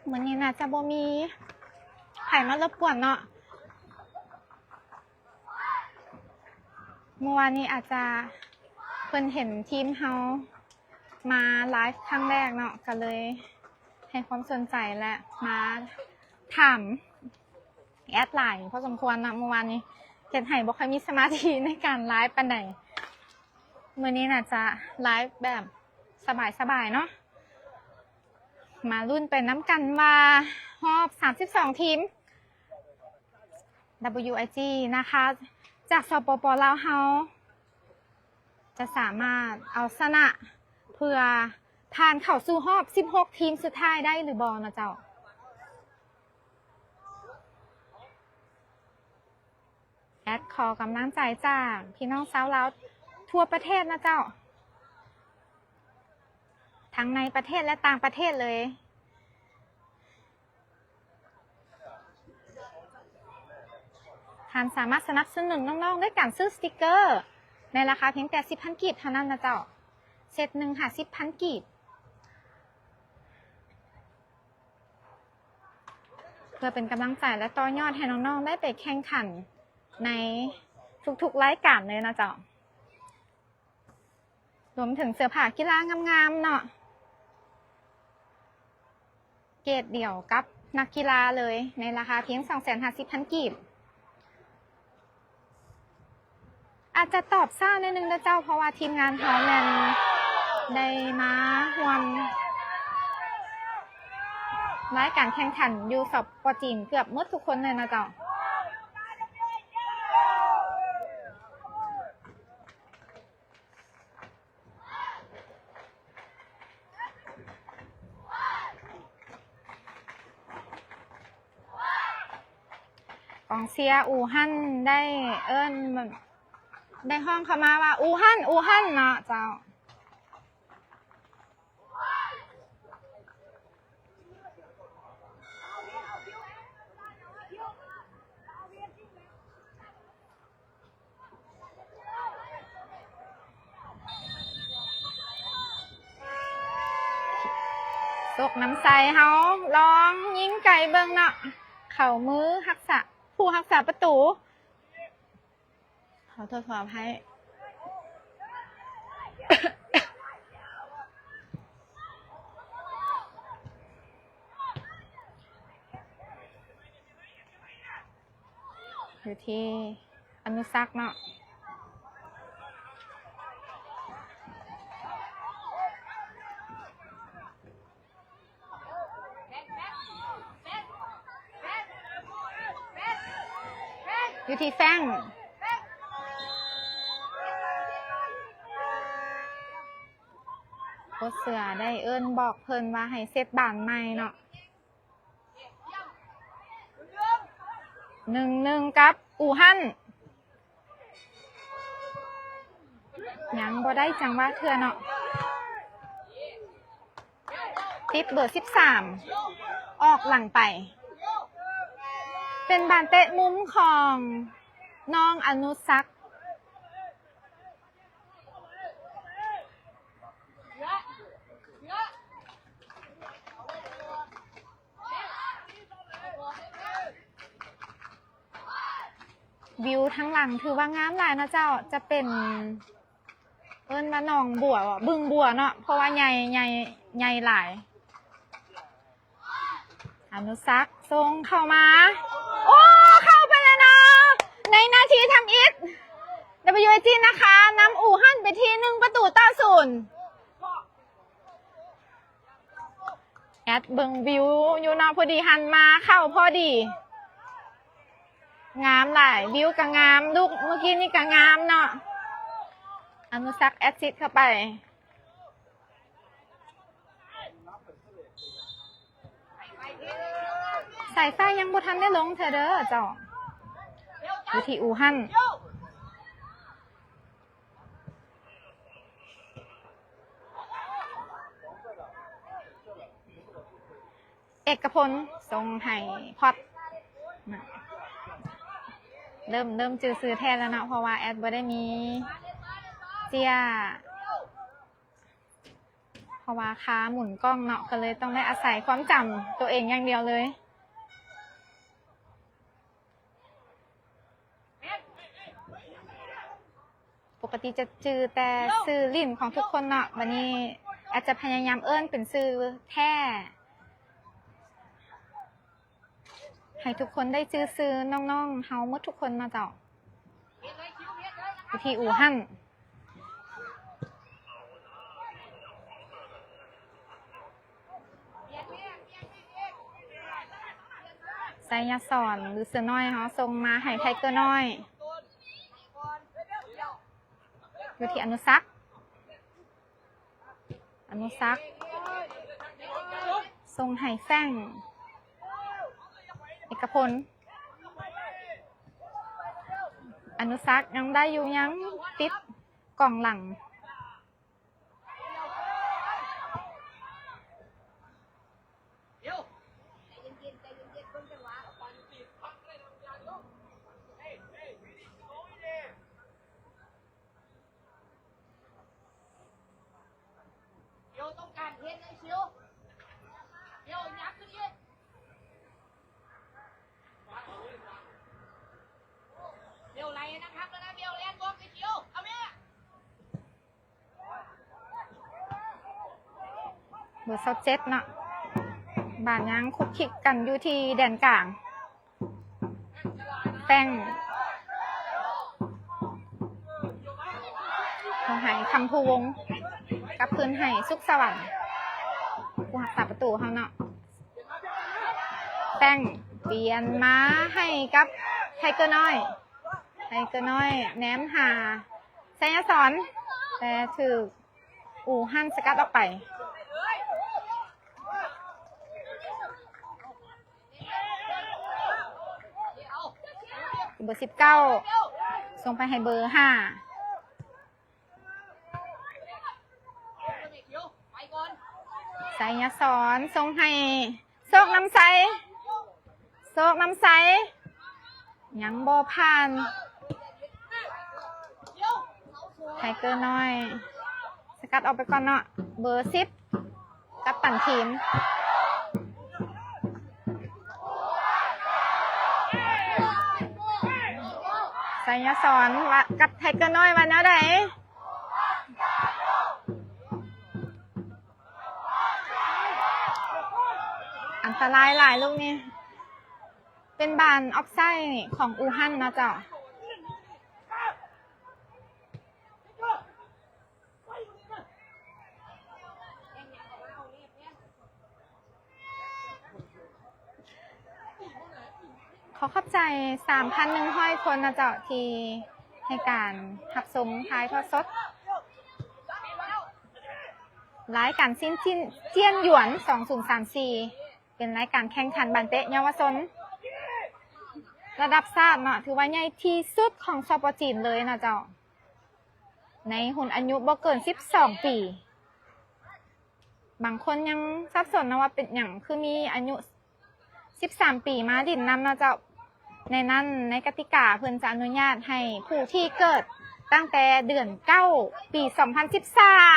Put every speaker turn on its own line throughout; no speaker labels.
เหมือนนี้น่าจะบ่มีไผ่มารบกวนเนาะเมื่อวานนี้อาจจะเพิ่นเห็นทีมเฮามาไลฟ์ครั้งแรกเนาะก็เลยให้ความสนใจและมาถามแอดไลน์พอสมควรนะเมื่อวานนี้เห็นให้บ่ค่อยมีสมาธิในการไลฟ์ปานใดมื้อนี้น่าจะไลฟ์แบบสบายๆเนาะมารุ่นเป็นน้ำกันว่ารอบ32ทีม WIG นะคะจากสปป.ลาวเฮาจะสามารถเอาชนะเพื่อผ่านเข้าสู่รอบ16ทีมสุดท้ายได้หรือบ่นะเจ้าแอดขอกำลังใจจากพี่น้องชาวลาวทั่วประเทศนะเจ้าทั้งในประเทศและต่างประเทศเลยท่านสามารถสนับสนุนน้องๆด้วยการซื้อสติกเกอร์ในราคาเพียงแต่ 10,000 กีบเท่านั้นนะเจ้าเซตหนึ่งค่ะ 10,000 กีบเพื่อเป็นกำลังใจและต่อยอดให้น้องๆได้ไปแข่งขันในทุกๆรายการเลยนะเจ้ารวมถึงเสื้อผ้ากีฬางามๆเนาะเกรดเดี่ยวกับนักกีฬาเลยในราคาเพียง 250,000 กีบอาจจะตอบซ่าในนึงนะเจ้าเพราะว่าทีมงานเขาแมนได้มาร่วมรายการแข่งขันอยู่สปจีนเกือบหมดทุกคนเลยนะเจ้ากองเชียร์อู่ฮั่นได้ได้ห้องเข้ามาว่าอู่ฮั่นเนาะเจ้าตกน้ำใสเฮาลองยิงไก่เบิ่งเนาะเข่ามือผู้รักษาประตูขอทดสอบให้ อยู่ที่อนุสักเนาะอยู่ที่แฟงโคเสือได้บอกเพิ่นว่าให้เซตบ้านใหม่เนาะ1-1กับอู่ฮั่นยังบ่ได้จังว่าเทื่อเนาะติดเบอร์13ออกหลังไปเป็นบานเตะมุมของน้องอนุสักวิวทั้งหลังถือว่างามหลายนะเจ้าจะเป็นมาหนองบัวบึงบัวเนาะเพราะว่าใหญ่หลายอนุสักส่งเข้ามาโอ้เข้าไปเลยนะในนาทีทำอิฐ WIG นะคะนำอู่ฮั่นไปที1-0แอดเบิงวิวอยู่นอกพอดีหันมาเข้าพอดีงามหลายวิวก็งามลูกเมื่อกี้นี่ก็งามเนาะอนุสักแอดซิดเข้าไปสายไฟยังบ่ทันได้ลงเธอเด้อเจ้าอยู่ที่อู่ฮั่นเอกพลทรงไห้พอดเริ่มจือซื้อแทนแล้วเนาะเพราะว่าแอดบ่ได้มีเจีย เพราะว่าขาหมุนกล้องเนาะก็เลยต้องได้อาศัยความจำตัวเองอย่างเดียวเลยปกติจะจือแต่ซื้อลิ่นของทุกคนเนาะวันนี้อาจจะพยายามเอิ้นเป็นซื้อแท้ให้ทุกคนได้ซื้อน้องๆเฮาหมดทุกคนมาเจ้าที่อู่ฮั่นไซยาสอนหรือเสือน้อยเขาส่งมาให้ไทเกอร์น้อยอยู่ที่อนุสักส่งให้แฟงเอกพลอนุสักยังได้อยู่ยังติดกล่องหลังเบอร์27เนาะบ้านยังคุกคิกกันอยู่ที่แดนกลางแป้งเขาให้คำพูวงกับพื้นให้สุขสวรรค์ผู้หักษาประตูเขาเนาะแป้งเปลี่ยนม้าให้กับไทเกอร์น้อยแหนมหาไซยาสอนแต่ถืออู่ฮั่นสกัดออกไปเบอร์19ส่งไปให้เบอร์5ไซยาสอนส่งให้โซกน้ำใสยังบ่ผ่านไทเกอร์น้อยสกัดออกไปก่อนเนาะเบอร์10กับปั่นทีมไซยาสอนกับไทเกอร์น้อยวันนี้ได้อันตรายหลายลูกนี่เป็นบานออกไซด์ของอู่ฮั่นนะเจ้าขอขอบใจ 3,100 คนนะเจ้าที่ให้การรับชมถ่ายทอดสดรายการสิ้นเจียนหยวน2034เป็นรายการแข่งขันบันเตะเยาวชนระดับชาติเนาะถือว่าใหญ่ที่สุดของสปจีนเลยนะเจ้าในหุ่นอายุบ่เกิน12 ปีบางคนยังสับสนนะว่าเป็นอย่างคือมีอายุ13 ปีมาดินนำนะเจ้าในนั้นในกติกาเพิ่นจะอนุญาตให้ผู้ที่เกิดตั้งแต่เดือน9 ปี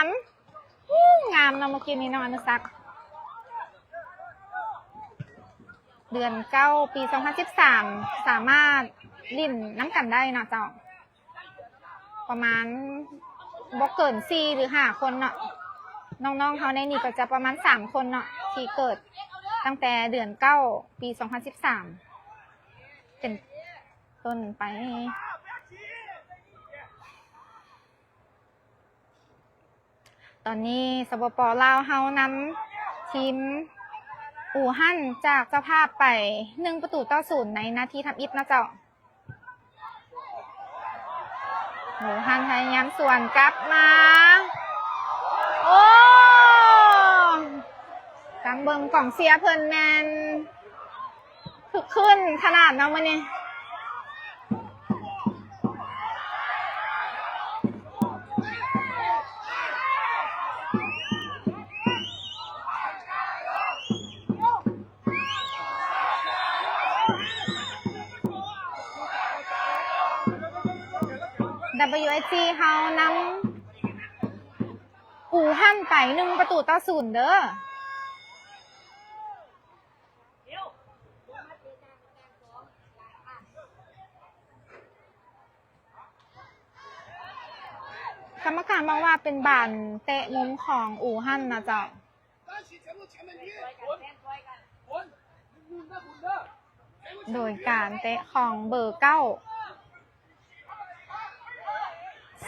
2013งามเนาะเมื่อกี้นี้น้องอนุสักเดือน9 ปี 2013สามารถลิ่นน้ำกันได้เนาะเจ้าประมาณบ่เกิน4 หรือ 5 คนเนาะน้องๆเขาในนี้ก็จะประมาณ3 คนเนาะที่เกิดตั้งแต่เดือน9 ปี 2013เป็นต้นไปตอนนี้สปป.ลาวเฮานำทีมอู่ฮั่นจากเจ้าภาพไป1-0ในนาทีทำอิฐนะเจ้าอู่ฮั่นพยายามสวนกลับมาโอ้กางเบิงกล่องเสียเพิ่นแมนคึกขึ้นขนาดเนาะมื้อนี้WSG เฮานำ อู่ฮั่นไป1-0เด้อ กรรมการบอกว่าเป็นบานเตะมุมของอู่ฮั่นนะเจ้า โดยการเตะของเบอร์9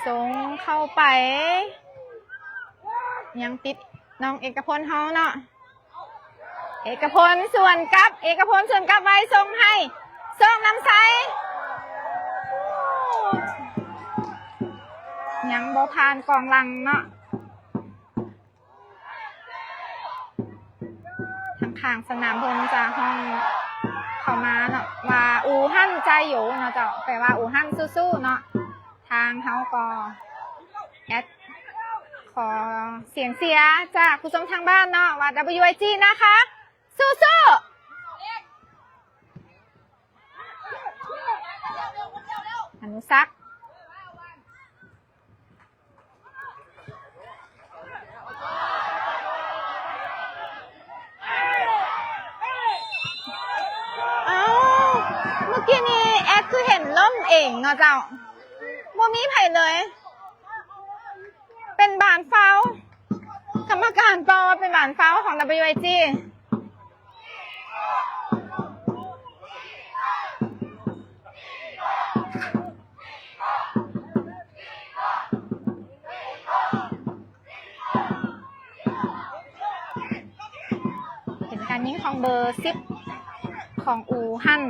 ส่งเข้าไป ยังติดน้องเอกพลเฮาเนาะเอกพลส่วนกลับไว้ส่งให้ส่งน้ำใสยังบ่ผ่านกองหลังเนาะทางข้างสนามเพิ่นจะห้องเข้ามาเนาะว่าอู่ฮั่นใจอยู่เนาะเจ้าแปลว่าอู่ฮั่นสู้ๆเนาะทางเฮาก็แอดขอเสียงเชียร์จากผู้ชมทางบ้านเนาะว่า WIG นะคะสู้ๆอนุสักเมื่อกี้นี้แอดคือเห็นล่มเองเนาะเจ้าบ่มีไผเลย เป็นบานเฝ้ากรรมการปอเป็นบานเฝ้าของ WIG เห็นการยิงของเบอร์10ของอู่ฮั่น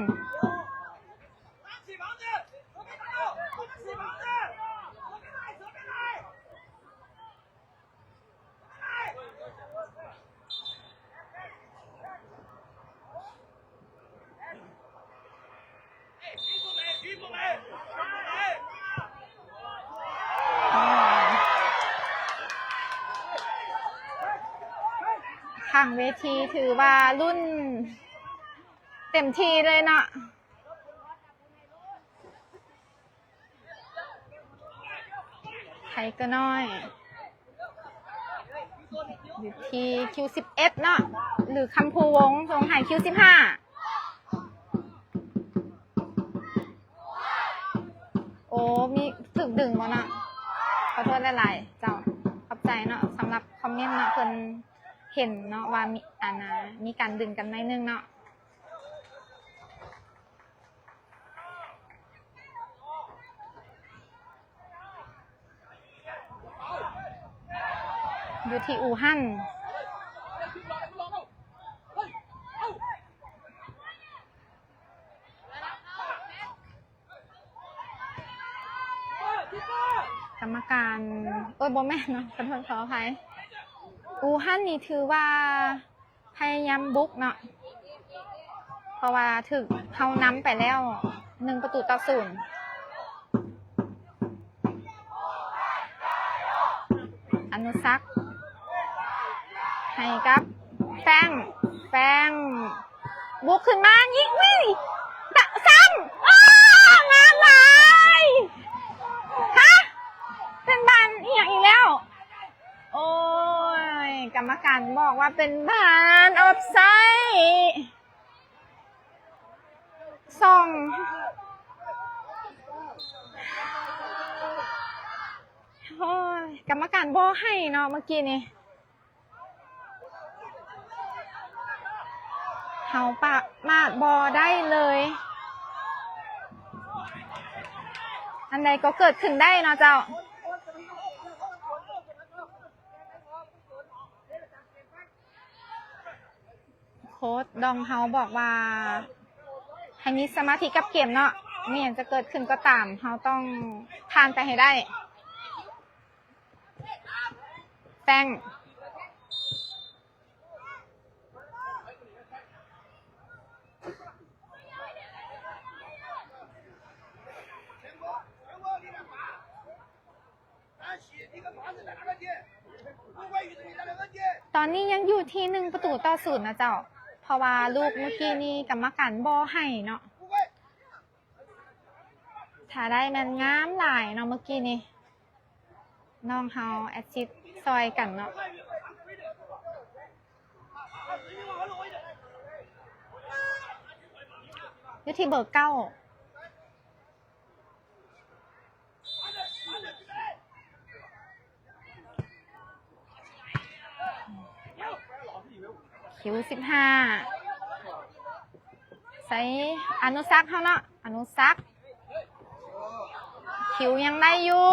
ทางเวทีถือว่ารุ่นเต็มทีเลยเนาะไทยก็น้อยอยู่ที่คิว11เนาะหรือคำภูวงศ์ทรงไห่คิว15โอ้มีถึกดึงมาเนาะขอโทษหลายๆเจ้าขอบใจเนาะสำหรับคอมเมนต์เนาะเพิ่นเห็นเนาะว่ามีการดึงกันหน่อยนึงเนาะอยู่ที่อู่ฮั่นกรรมการบ่แม่นเนาะขอโทษขออภัยอู่ฮั่นนี่ถือว่าพยายามบุกเนาะเพราะว่าถึกเขานำไปแล้ว1-0อนุสักให้กับแป้งบุกขึ้นมายิงวิ่งซ้ำงามหลายฮะเป็นบานอีกอย่างอีกแล้วโอ้ยกรรมการบอกว่าเป็นบานออฟไซด์ส่งโอ้ยกรรมการบอกให้เนาะเมื่อกี้นี่เฮาปะมาดบอได้เลยอันใดก็เกิดขึ้นได้เนาะเจ้าโค้ชดองเฮาบอกว่าให้มีสมาธิกับเกมเนาะไม่อย่างจะเกิดขึ้นก็ตามเฮาต้องผ่านไปให้ได้แป้งตอนนี้ยังอยู่ที่1-0นะเจ้าเพราะว่าลูกเมื่อกี้นี้กรรมการบ่ให้เนาะถ้าได้มันงามหลายเนาะเมื่อกี้นี้ น้องเฮาแอดซิดซอยกันเนาะอยู่ที่เบอร์9คิว15ใส่อนุซักเขาเนาะอนุซักคิวยังได้อยู่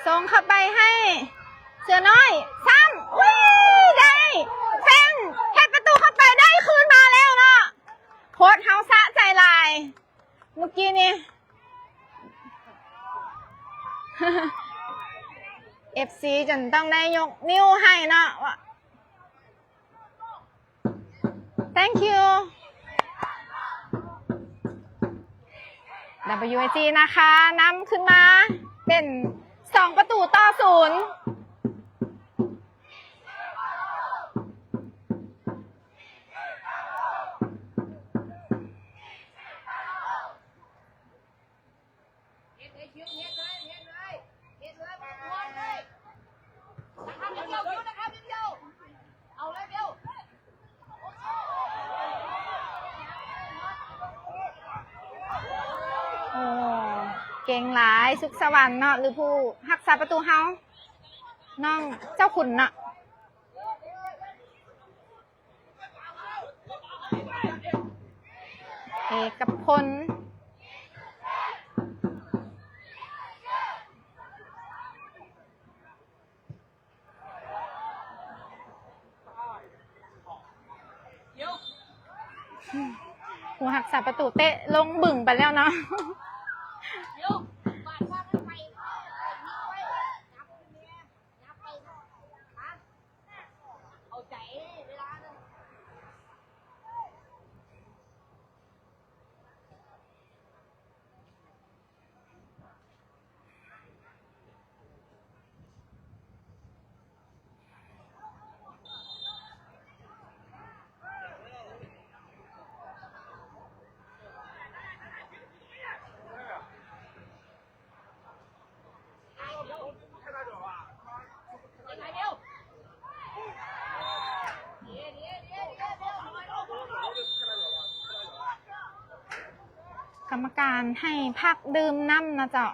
ส่งเข้าไปให้เสือน้อยซ้ำอุ้ยได้เฟนแฮกประตูเข้าไปได้คืนมาแล้วเนาะโคตรเฮาสะใจลายเมื่อกี้นี้ FC จนต้องได้ยกนิ้วให้เนาะ thank you WIG นะคะนำขึ้นมาเป็น2 ประตูต่อ 0เก่งหลายสุขสวรรค์เนาะหรือผู้รักษาประตูเฮาน้องเจ้าขุนเนาะเอกพลผู้รักษาประตูเตะลงบึ่งไปแล้วเนาะกรรมการให้พักดื่มน้ำนะเจ้า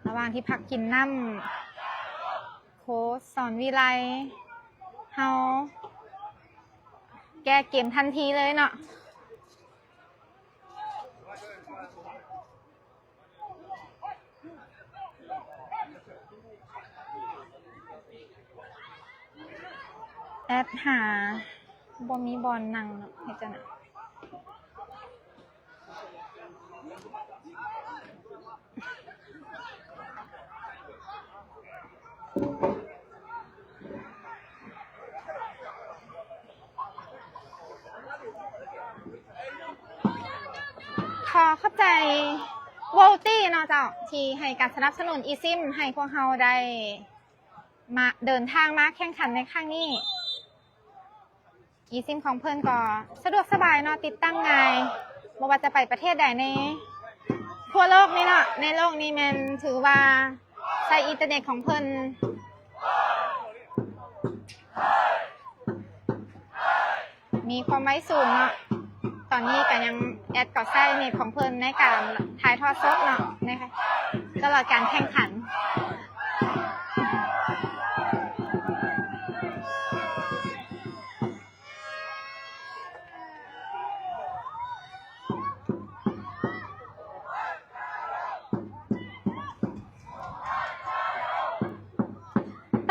ระหว่างที่พักกินน้ำโค้ชสอนวิไลเฮาแก้เกมทันทีเลยเนาะแอดหาบ่มีบอลนั่งเนาะเฮ็ดจังได๋ขอเข้าใจวอลตี้เนาะเจ้าที่ให้การสนับสนุนอีซิมให้พวกเราได้มาเดินทางมาแข่งขันในครั้งนี้อีซิมของเพื่อนก็สะดวกสบายเนาะติดตั้งง่ายไม่ว่าจะไปประเทศใดในทั่วโลกนี่เนาะในโลกนี้มันถือว่าใช้อินเทอร์เน็ตของเพื่อนมีความไวสูงเนาะตอนนี้ก็ยังแอดกับใช้เน็ตของเพื่อนในการถ่ายทอดสดเนาะนะคะตลอดการแข่งขัน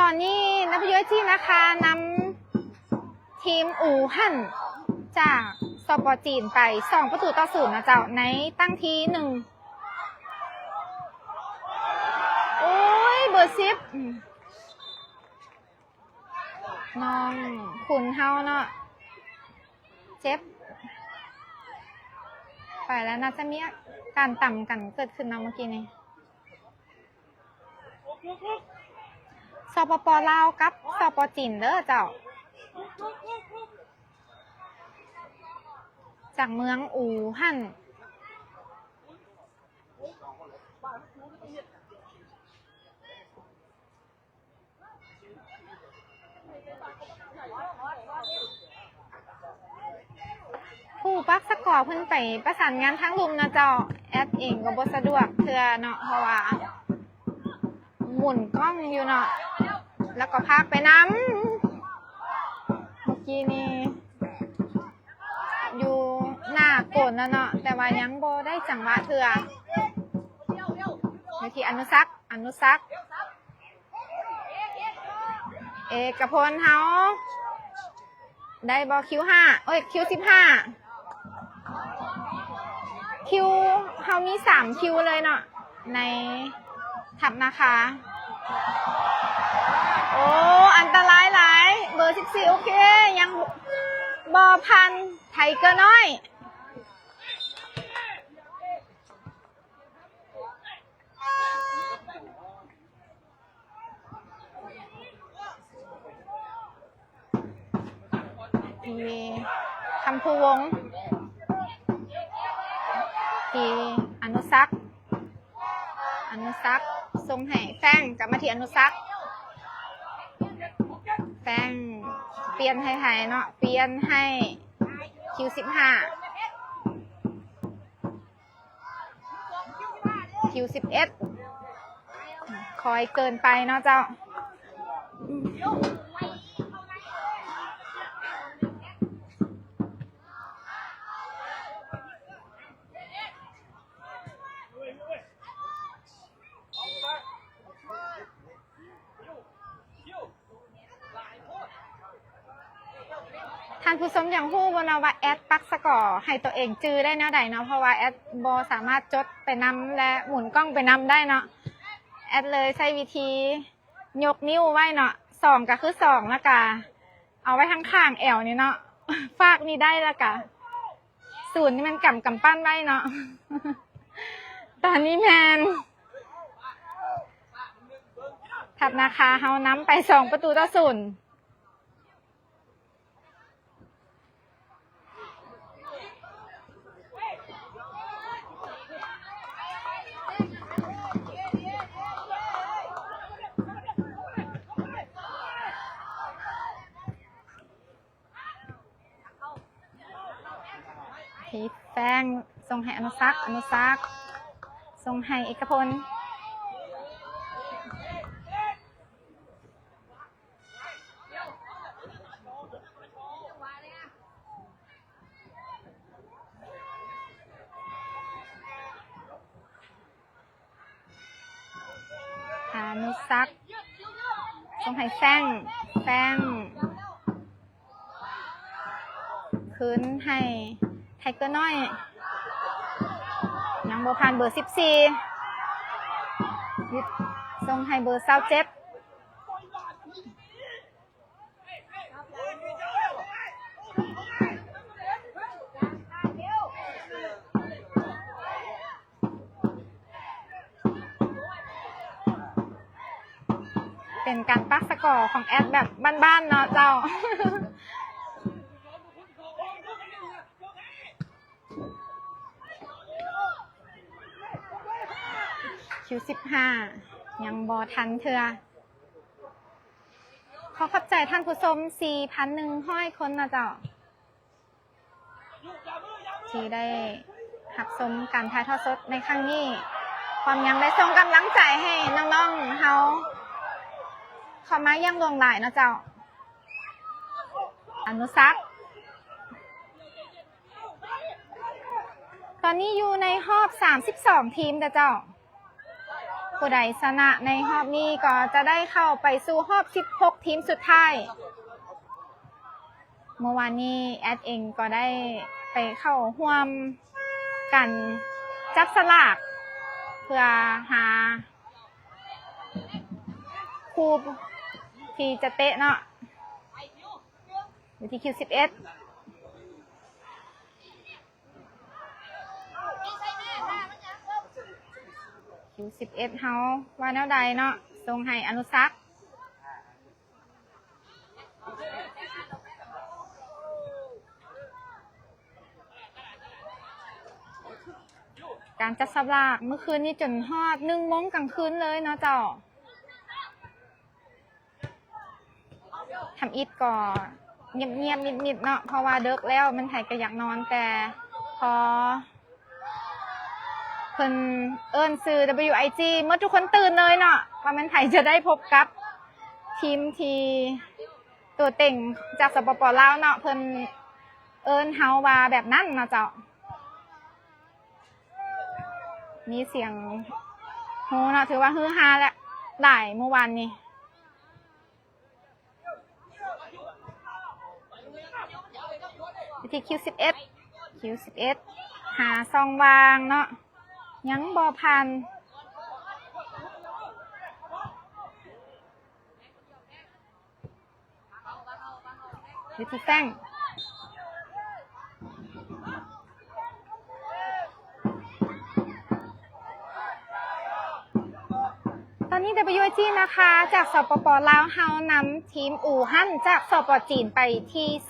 ตอนนี้WIGนะคะนำทีมอู่ฮั่นจากสปอร์จีนไป2 ประตูต่อ 0นะเจ้าในตั้งที1โอ้ยเบอร์10น้องขุนเฮาเนาะเจ็บไปแล้วน่าจะมีการต่ำกันเกิดขึ้นเนาะเมื่อกี้นี้ สปป.ลาวกับสปป.จีนเด้อเจ้าจากเมืองอู่ฮั่นผู้ปักสกอร์เพิ่นไปประสานงานทั้งลุมนะเจ้าแอดเองก็บ่สะดวกเทื่อเนาะเพราะว่าหมุนกล้องอยู่เนาะแล้วก็พากไปน้ำเมื่อกี้นี่อยู่หน้าโกนแล้วเนาะแต่ว่ายังบ่ได้จังหวะเทื่ออยู่ที่อนุสักษ์เอกพลเฮาได้บอคิว5คิว15คิวเฮามี3คิวเลยเนาะในทับนะคะโอ้อันตรายหลายเบอร์14โอเคยังบอพันไทเกอร์น้อยที่คำพูวงที่อนุสักษ์ทรงให้แฟงกลับมาที่อนุสักษ์แฟงเปลี่ยนให้ไทยเนาะเปลี่ยนให้คิว15คิว11คอยเกินไปเนาะเจ้าท่านผู้ชมอย่างฮู้บ่เนาะว่าแอดปักสกอร์ให้ตัวเองจื้อได้แนวใดเนาะเพราะว่าแอดบ่สามารถจดไปนำและหมุนกล้องไปนำได้เนาะแอดเลยใช้วิธียกนิ้วไว้เนาะ2ก็คือ2แล้วก็เอาไว้ข้างๆแอวนี่เนาะฝากนี่ได้แล้วก็0นี่มันกำปั้นไว้เนาะตอนนี้แมนทับนะคะเฮานำไป2-0ที่แฟงส่งให้อนุสักษ์ส่งให้เอกพลอนุสักษ์ส่งให้แฟงคืนให้ไทเกอร์น้อยยังบ่ผ่านเบอร์14ส่งให้เบอร์27เป็นการปักสกอร์ของแอดแบบบ้านๆเนาะเจ้าคิว15ยังบอทันเถื่อขอขอบใจท่านผู้ชม 4,100 คนนะเจ้าที่ได้หักชมการถ่ายทอดสดในครั้งนี้ความยังได้ส่งกำลังใจให้น้องๆเฮาเข้ามายังดวงหลายนะเจ้าอนุสักษ์ตอนนี้อยู่ในรอบ32ทีมแต่เจ้าผู้ใดชนะในรอบนี้ก็จะได้เข้าไปสู่รอบ16ทีมสุดท้ายเมื่อวานนี้แอดเองก็ได้ไปเข้าร่วมกันจับสลากเพื่อหาคู่ที่จะเตะเนาะอยู่ที่คิว11คิว11เฮาว่าแนวใดเนาะ ทรงให้อนุสักษ์การจัดสลากเมื่อคืนนี้จนฮอด1 โมงกลางคืนเลยเนาะเจ้าทำอิดก่อเงียบๆนิดๆเนาะเพราะว่าเดึกแล้วมันไผก็อยากนอนแต่พอเพิ่นเอิ้นซื้อ WIG เมื่อทุกคนตื่นเลยเนาะว่ามันไผจะได้พบกับทีมที่ตัวเต็งจากสปป.ลาวเนาะเพิ่นเอิ้นเฮาว่าแบบนั้นเนาะเจ้ามีเสียงโหเนาะถือว่าฮือฮาแหละหลายเมื่อวานนี้วิธีคิว11หาซองวางเนาะยังบ่พันวิธีแป้งตอนนี้ WIG นะคะจากสปป.ลาวเฮานำทีมอู่ฮั่นจากสปป.จีนไปที่2-0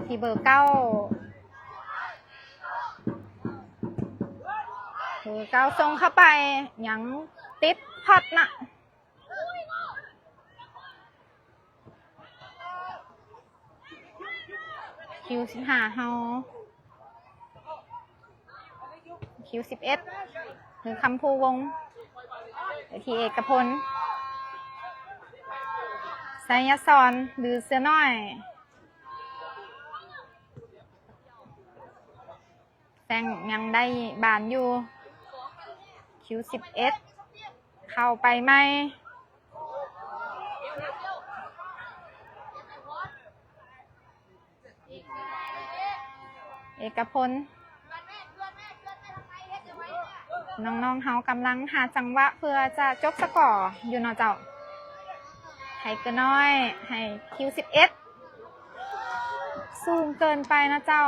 ที่เบอร์9ส่งเข้าไปยังติดพอดนะคิว15เฮาคิว11หรือคำภูวงทีเอกพลไสยศรหรือเสือน้อยแซงยังได้บานอยู่คิว11เข้าไปไหมเอกพลน้องๆเฮากำลังหาจังหวะเพื่อจะจบสกอร์อยู่เนาะเจ้าให้เกินน้อยให้คิว11สูงเกินไปนะเจ้า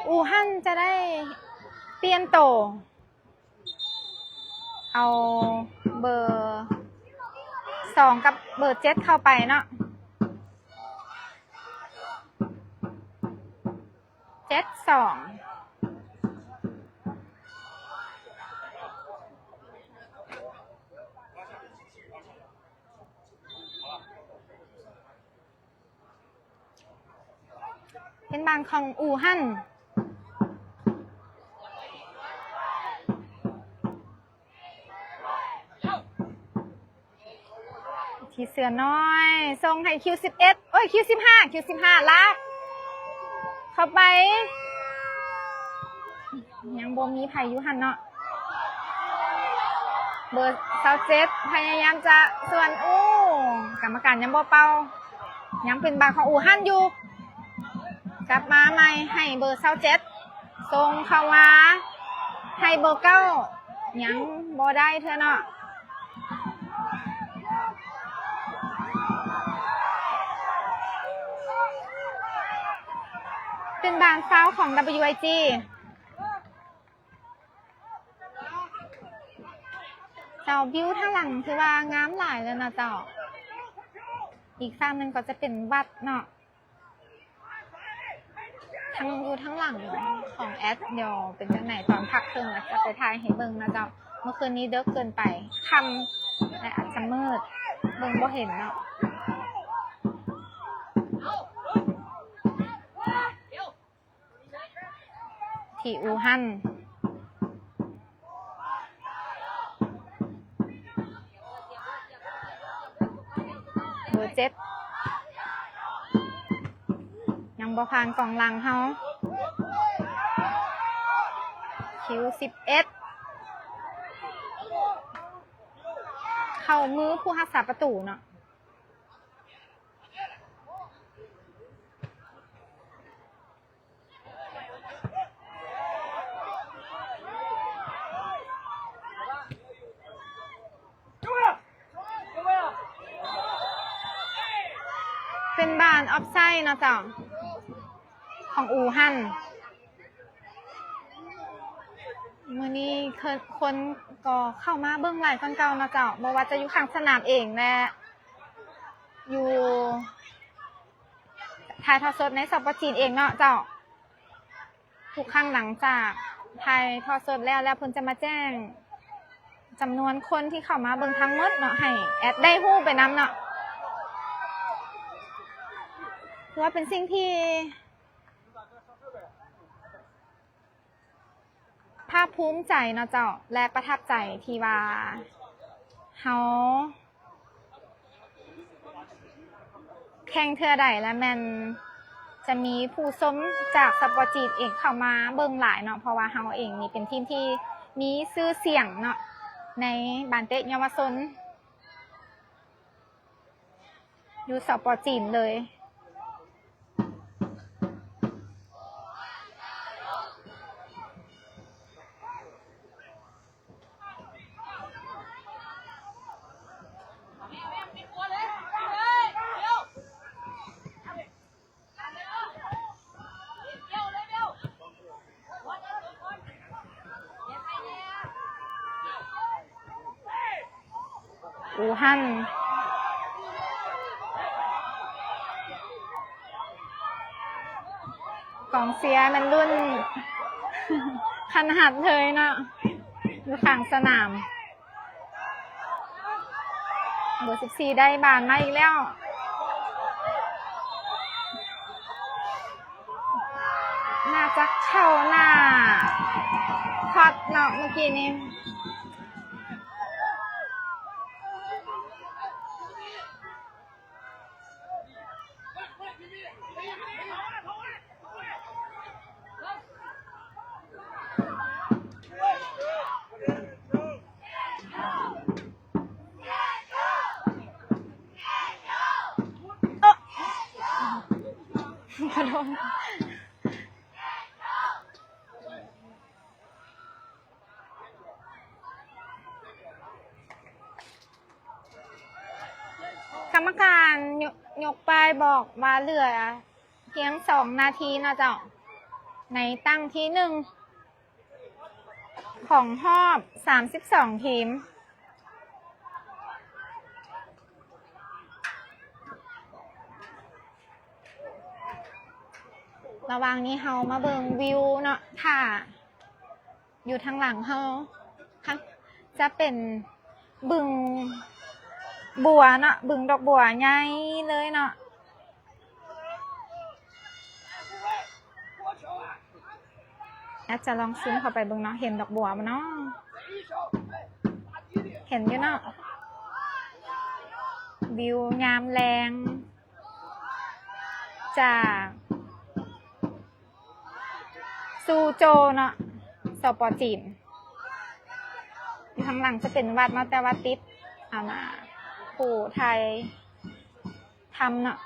อู่ฮั่นจะได้เปลี่ยนโตเอาเบอร์2กับเบอร์7เข้าไปเนาะ7-2เป็นบางของอู่ฮั่นที่เสือน้อยส่งให้คิว11โอ้ยคิว15ลากเข้าไปยังบ่มีไผอยู่หั่นเนาะเบอร์27พยายามจะส่วนกรรมการยังบ่เป่ายังเป็นบางของอู่ฮั่นอยู่กลับมาใหม่ให้เบอร์27ส่งเข้ามาให้เบอร์9ยังบ่ได้เธอเนาะเป็นบานฟาวของ WIG เจ้าบิวทั้งหลังคือว่างามหลายเลยนะเจ้าอีกฝั่งหนึ่งก็จะเป็นวัดเนาะทั้งอยู่ทั้งหลังของแอดเดี๋ยวเป็นจังไหนตอนพักเครื่องจะไปถ่ายให้เบิ่งนะเจ้าเมื่อคืนนี้เดึกเกินไปค่ำและอาจจะมืดเบิ่งบ่เห็นเนาะที่อู่ฮั่นเบอร์7ยังบ่ผ่านกล่องหลังเฮาคิว11เข้ามือผู้รักษาประตูเนาะ เป็นบ้านออฟไซด์เนาะเจ้าของอู่ฮั่นมื้อนี้คนก็เข้ามาเบิ่งหลายคนเก่าเนาะเจ้าบ่ว่าจะอยู่ข้างสนามเองและอยู่ถ่ายทอดสดในสปจีนเองเนาะเจ้าทุกครั้งหลังจากถ่ายทอดสดแล้วเพิ่นจะมาแจ้งจำนวนคนที่เข้ามาเบิ่งทั้งหมดเนาะให้แอดได้ฮู้ไปนำเนาะถือว่าเป็นสิ่งที่ภาคภูมิใจเนาะเจ้าและประทับใจที่ว่าเฮาแข่งเทื่อใดและแม่นจะมีผู้ชมจากสปอร์ตจีนเองเข้ามาเบิ่งหลายเนาะเพราะว่าเฮาเองนี่เป็นทีมที่มีชื่อเสียงเนาะในบ้านเตะเยาวชนอยู่สปอร์ตจีนเลยอู่ฮั่นกองเชียร์มันรุ่นขนาดเลยเนาะอยู่ข้างสนามเบอร์14ได้บานมาอีกแล้วน่าจะเข้าหน้าพอดเนาะเมื่อกี้นี้ขอโทษกรรมการยกไปบอกว่าเหลือเพียง2 นาทีนะเจ้าในตั้งที่1ของรอบ32 ทีมระหว่างนี้เฮามาเบิ่งวิวเนาะถ้าอยู่ทางหลังเฮาจะเป็นบึงบัวเนาะบึงดอกบัวใหญ่เลยเนาะอาจจะลองซูมเข้าไปเบิ่งเนาะเห็นดอกบัวมั้ยเนาะเห็นอยู่เนาะวิวยามแรงจากซูโจเนาะสปอร์ตจีนอยู่ข้างหลังจะเป็นวัดเนาะแต่ว่าติดผู้ไทยทำเนาะ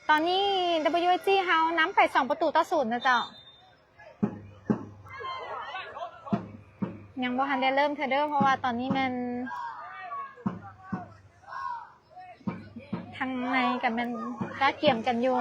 ตอนนี้ WG เฮาน้ำไป2-0นะเจ้ายังบ่ทันได้เริ่มเทเดอร์เพราะว่าตอนนี้มันทางในกับมันก็เกี่ยมกันอยู่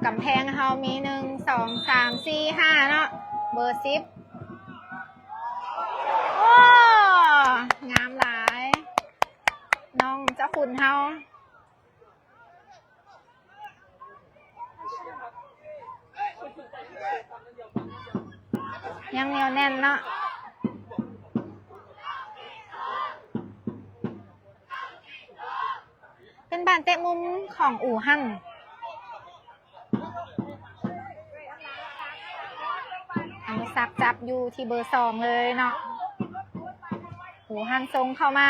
กำแพงเฮามี1 2 3 4 5เนาะเบอร์10โอ้งามหลายน้องเจ้าขุนเฮายังเหนียวแน่นเนาะเป็นบ้านเตะมุมของอู่ฮั่นอนุสักจับอยู่ที่เบอร์2เลยเนาะอู่ฮั่นทรงเข้ามา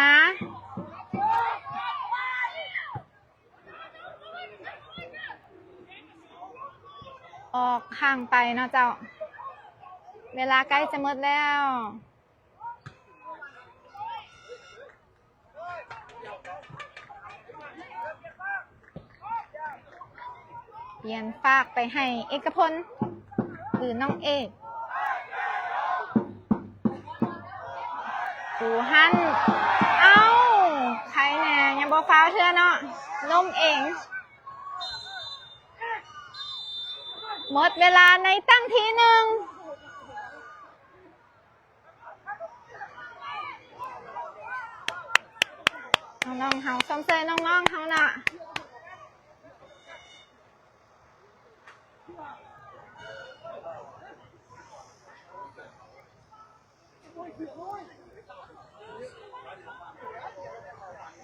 ออกห่างไปเนาะเจ้าเวลาใกล้จะหมดแล้วเปลี่ยนฝากไปให้เอกพลหรือน้องเอกปูหันเอ้าใครแน่ยังบอกฟ้าวเธอเนาะล้มเองหมดเวลาในตั้งทีหนึ่งน้องๆเฮาสมเสยน้องๆเฮาน่ะ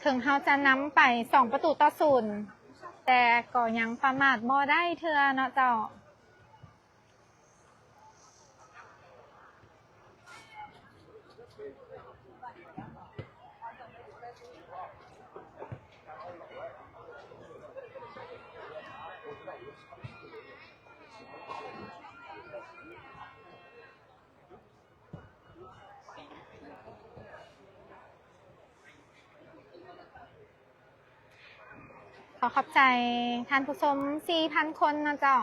ถึงเฮาจะนำไป2-0แต่ก็ยังประมาทบ่ได้เทื่อเนาะเจ้าขอขอบใจท่านผู้ชม 4,000 คนนะเจ้า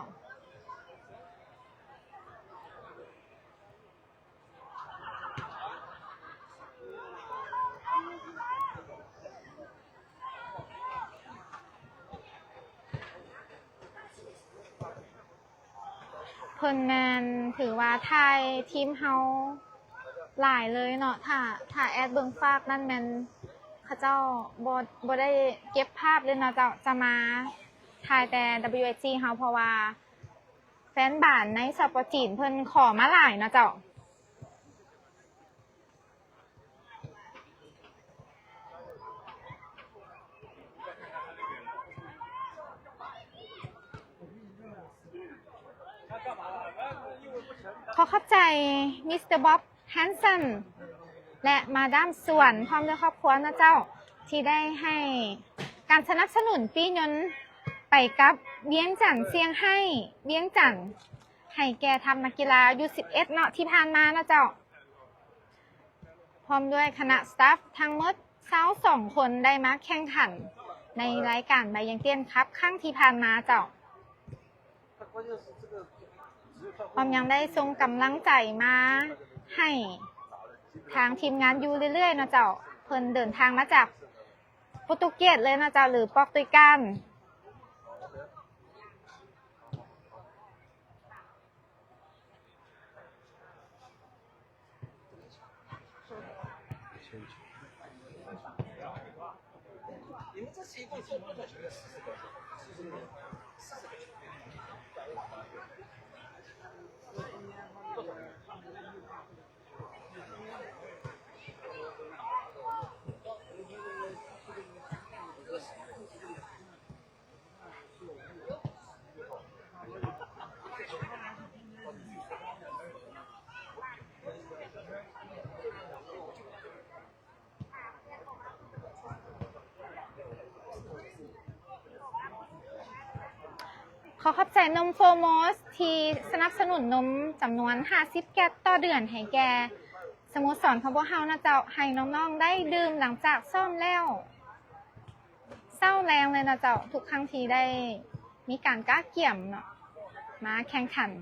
เพิ่นแมนถือว่าไทยทีมเฮาหลายเลยเนาะถ้าแอดเบิ่งฝากนั่นแมนเขาเจ้าบ่ได้เก็บภาพเลยเนาะเจ้าจะมาถ่ายแต่ WSG เฮาเพราะว่าแฟนบ้านในสปอจีนเพิ่นขอมาหลายเนาะเจ้าขอขอบใจมิสเตอร์บ๊อบแฮนสันและมาดามสวนพร้อมด้วยครอบครัวนะเจ้าที่ได้ให้การสนับสนุนปียนต์ไปกับเวียงจันทน์เซียงไฮ้เวียงจันทน์ให้แก่ทำนักกีฬาอายุ11เนาะที่ผ่านมานะเจ้าพร้อมด้วยคณะสตาฟทั้งหมด22คนได้มาแข่งขันในรายการใบยังเตี้ยนครับครั้งที่ผ่านมาเจ้าพร้อมยังได้ส่งกำลังใจมาให้ทางทีมงานอยู่เรื่อยๆนะเจ้าเพิ่นเดินทางมาจากโปรตุเกสเลยนะเจ้าหรือโปรตุเกสขอขอบใจนมโฟร์มอสที่สนับสนุนนมจำนวน50 แก๊สต่อเดือนให้แก่สโมสรของพวกเฮานะเจ้าให้น้องๆได้ดื่มหลังจากซ่อมแล้วเศร้าแรงเลยนะเจ้าทุกครั้งที่ได้มีการก้าเกี่ยมเนาะมาแข่งขัน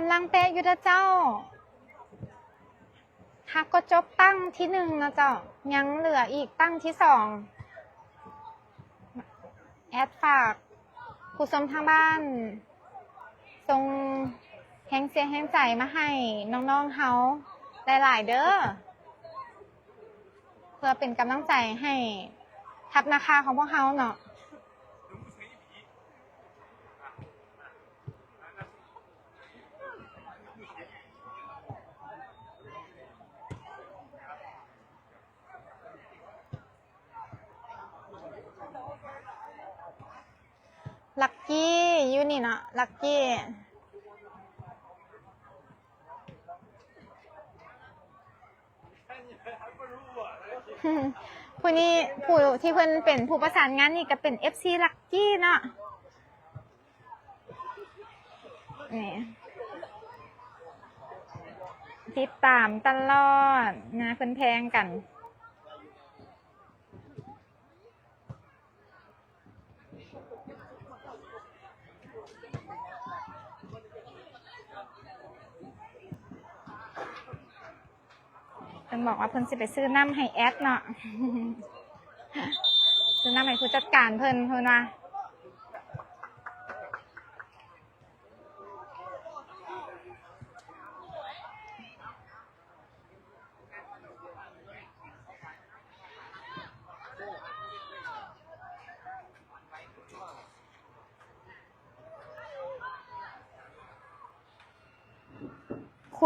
ำลังเตะอยู่นะเจ้าถ้าก็จบตั้งที่หนึ่งนะเจ้ายังเหลืออีกตั้งที่สองแอดฝากผู้ชมทางบ้านส่งแฮงเสียงแฮงใจมาให้น้องๆเฮาหลายๆเด้อเพื่อเป็นกำลังใจให้ทัพนาคาของพวกเฮาเนาะลักกี้อยู่นี่เนาะลักกี้ผู้นี้ผู้ที่เพิ่นเป็นผู้ประสานงานนี่ก็เป็น FC ลักกี้เนาะนี่ติดตามตลอดนะเพิ่นแพงกันเพิ่นบอกว่าเพิ่นสิไปซื้อน้ำให้แอดเนาะซื้อน้ำให้ผู้จัดการเพิ่นว่า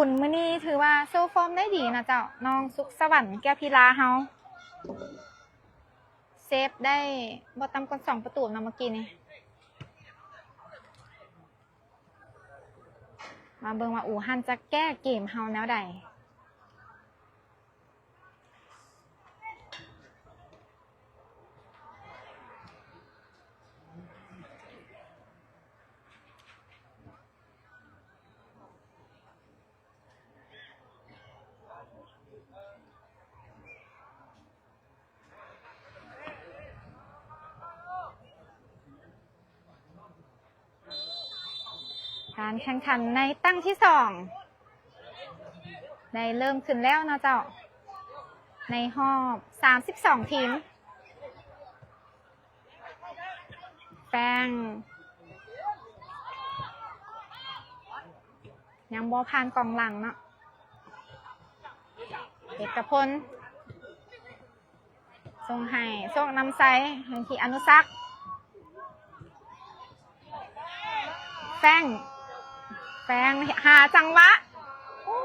คุณมื้อนี้ถือว่าโซฟอร์มได้ดีนะเจ้าน้องสุขสวรรค์แก้วพิลาเฮาเซฟได้บ่ต่ำกว่า2ประตูเนาะเมื่อกี้นี่มาเบิ่งว่าอู่ฮั่นจะแก้เกมเฮาแนวใดการแข่งขันในตั้งที่สองได้เริ่มขึ้นแล้วนะเจ้าในรอบ32ทีมแป้งยังบ่ผ่านกองหลังเนาะเอกพลส่งให้ส่งนำไซที่อนุสักษ์แป้งหาจังหวะโอ้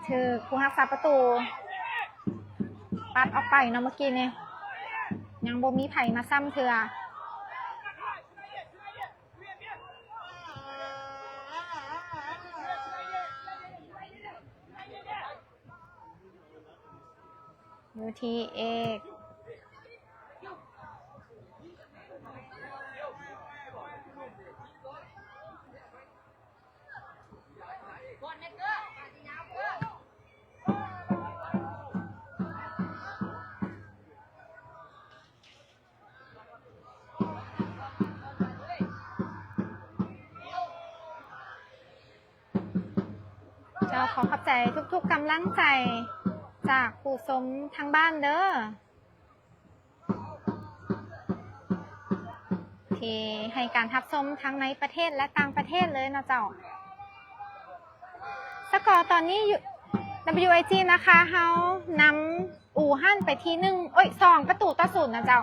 ถือผู้รักษาประตูปัดออกไปเนาะเมื่อกี้นี่ยังบ่มีไผมาซ้ำเถื่ออยู่ที่เอกขอขอบใจทุกๆกำลังใจจากผู้ชมทางบ้านเด้อที่ให้การรับชมทั้งในประเทศและต่างประเทศเลยนะเจ้าสกอร์ตอนนี้ WIG นะคะเฮานำอู่ฮั่นไปที่2ประตูต่อ0นะเจ้า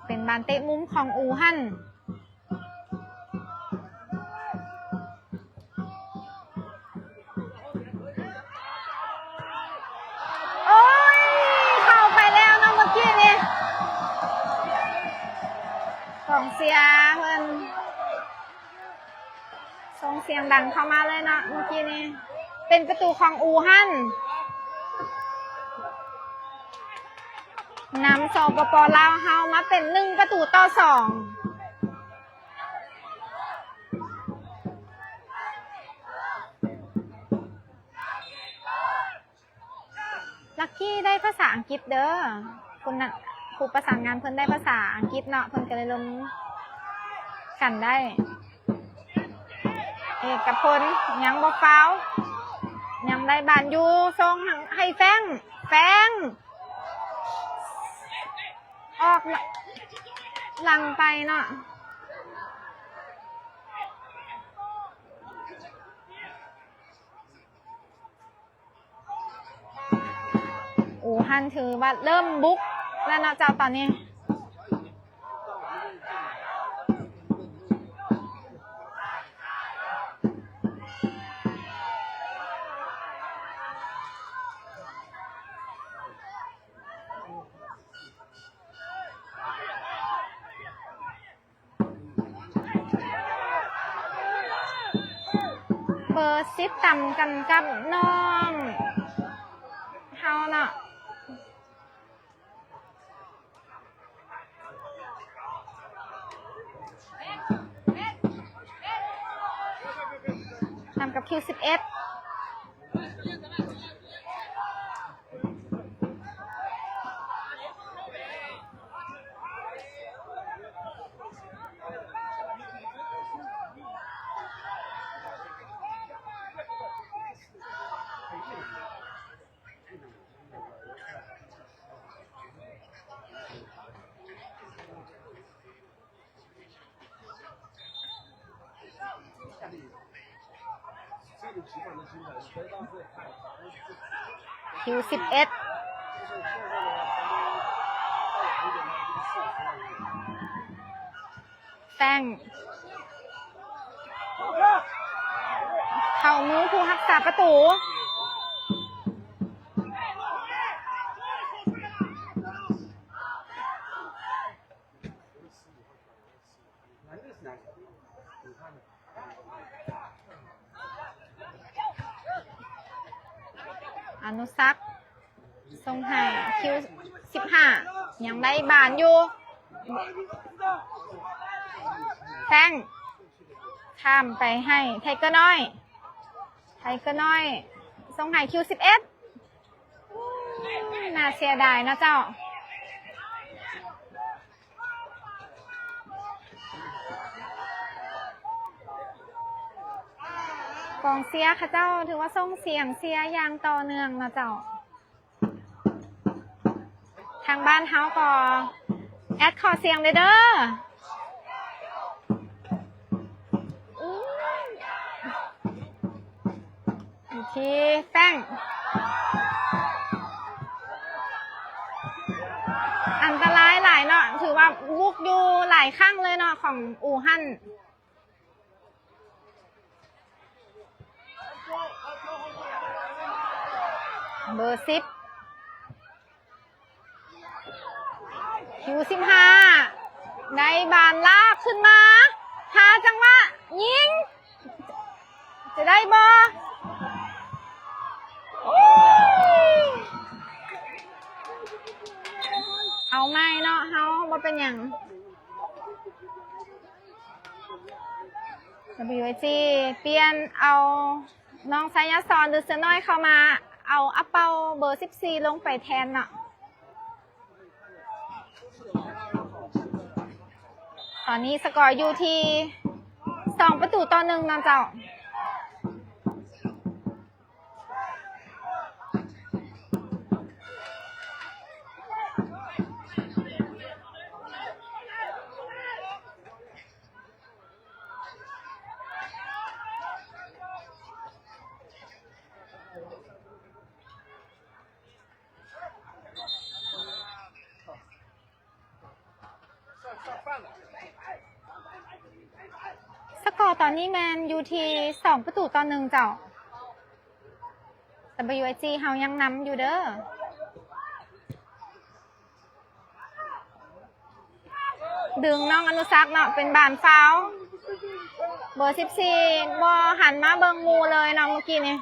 เป็นบานเตะมุมของอู่ฮั่นโอ้ยเข้าไปแล้วนะเมื่อกี้นี่ส่งเสียเพิ่นส่งเสียงดังเข้ามาเลยนะเมื่อกี้นี่เป็นประตูของอู่ฮั่นนำสปป.ลาวเฮามาเป็น1ประตูต่อ2ลักกี้ได้ภาษาอังกฤษเด้อ คุณน่ะครูประสานงานเพิ่นได้ภาษาอังกฤษเนาะเพิ่นก็เลยลงกันได้เอกพลยังบ่ฟาวยังได้บานอยู่ส่งให้แฟงออกหลังไปเนาะอู่ฮั่นถือว่าเริ่มบุกแล้วนะเจ้าตอนนี้เบอร์ซิปต่ำกันกับน้องเฮาเนาะทำกับคิว11คิว11แป้งเข้ามือผู้รักษาประตูอนุสักทรงให้คิว15ยังได้บานอยู่แท่งข้ามไปให้ไทเกอร์น้อยทรงให้คิว11น่าเสียดายนะเจ้ากองเสียค่ะเจ้าถือว่าส่งเสียงเสียอย่างต่อเนื่องนะเจ้าทางบ้านเฮาก็แอดขอเสียงเด้ออีกทีแป้งอันตรายหลายเนาะถือว่าบุกอยู่หลายครั้งเลยเนาะของอู่ฮั่นเบอร์10คิว15ได้บานลากขึ้นมาหาจังหวะยิงจะได้บอเอาไม่เนาะเฮาบ่เป็นอย่าง WG เปลี่ยนเอาน้องสายสอนหรือเสือน้อยเข้ามาเอาอัปเปาเบอร์14ลงไปแทนเนาะตอนนี้สกอร์อยู่ที่2-1นะเจ้าสกอร์ตอนนี้แมนอยู่ที่2-1เจ้า WG เฮายังนำอยู่เด้อดึงน้องอนุสักเนาะเป็นบานฟาวเบอร์14บอหันมาเบิงงูเลยน้องเมื่อกี้นี่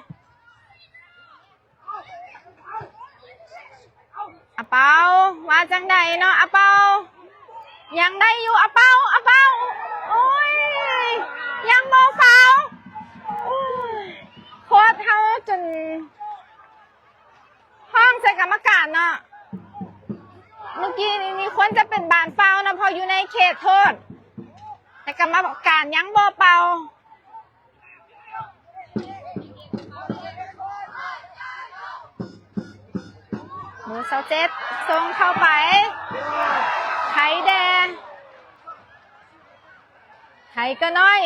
อะเปาว่าจังใดเนาะอะเปายังได้อยู่อะเปาโอ้ยยังโมฟาวโคตรเท่าจนห้องใส่กรรมการเนาะ มื่อกี้นี่ควรจะเป็นบานเฝ้านะพออยู่ในเขตโทษแต่กรรมการยังบ่เป่าเบอร์27ส่งเข้าไปไทยแดงไทยก็น้อย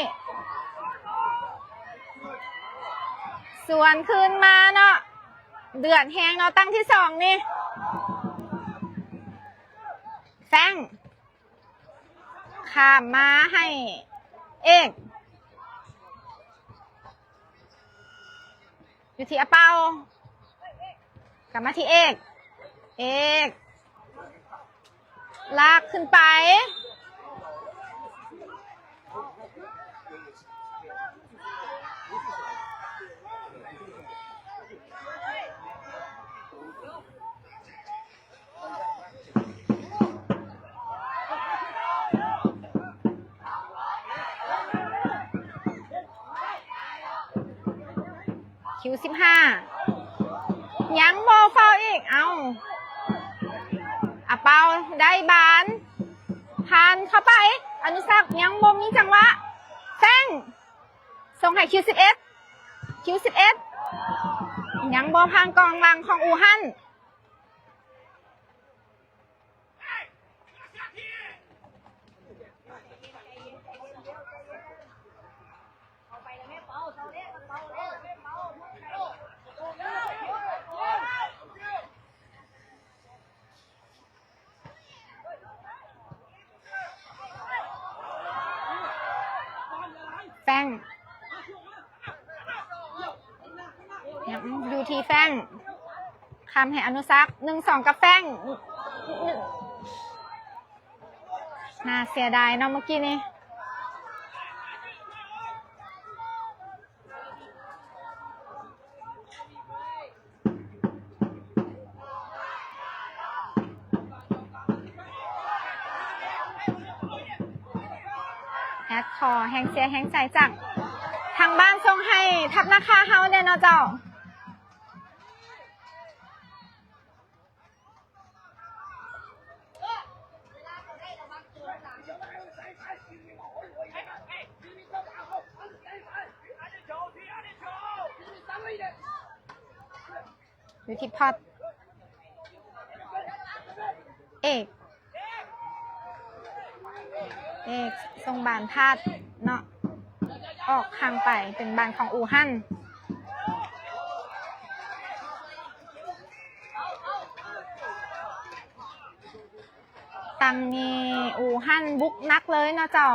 ส่วนคืนมาเนาะเดือดแหงเนาะตั้งที่2นี่แฟงข้ามมาให้เอกอยู่ที่อาเปากลับมาที่เอกลากขึ้นไปคิว15ยังโบฟาวอีกเอาอาเปาได้บานผ่านเข้าไปอนุสักยังโบมีจังหวะแซงส่งให้คิว11ยังโบผ่านกองหลังของอูฮั่นแฟงอยู่ที่แฟงคำให้อนุสัก1-2กับแฟงน่าเสียดายเนาะเมื่อกี้นี้แอดคอแหงเสียแหงใจจังทางบ้านส่งให้ทับนาคาเฮาเดนเนาะเจ้าอยู่ที่พอดเอกส่งบานพาดเนาะออกทางไปเป็นบานของอูฮั่นตังนี้อูฮั่นบุกนักเลยนะเจ้า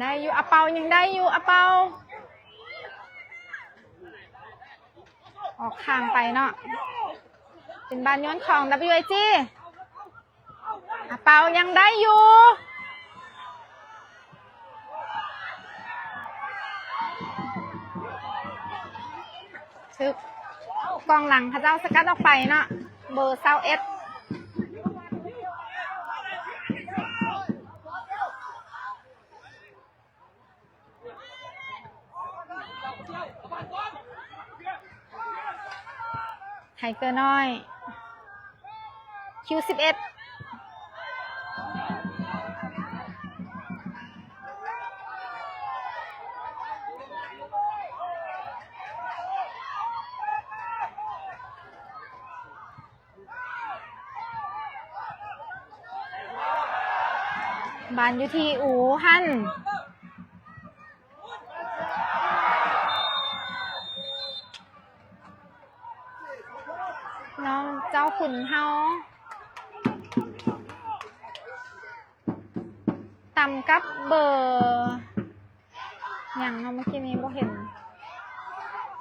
ได้อยู่อาเปายังได้อยู่อาเปาออกทางไปเนาะเป็นบานย้อนของ WIG อาเปายังได้อยู่ทึกกองหลังพระเจ้าสกัดออกไปเนาะเบอร์21ไทเกอร์น้อยคิว11บานอยู่ที่อูฮั่นน้องเจ้าขุนเฮาต่ำกับเบอร์อย่างเนาะเมื่อกี้นี้บ่เห็น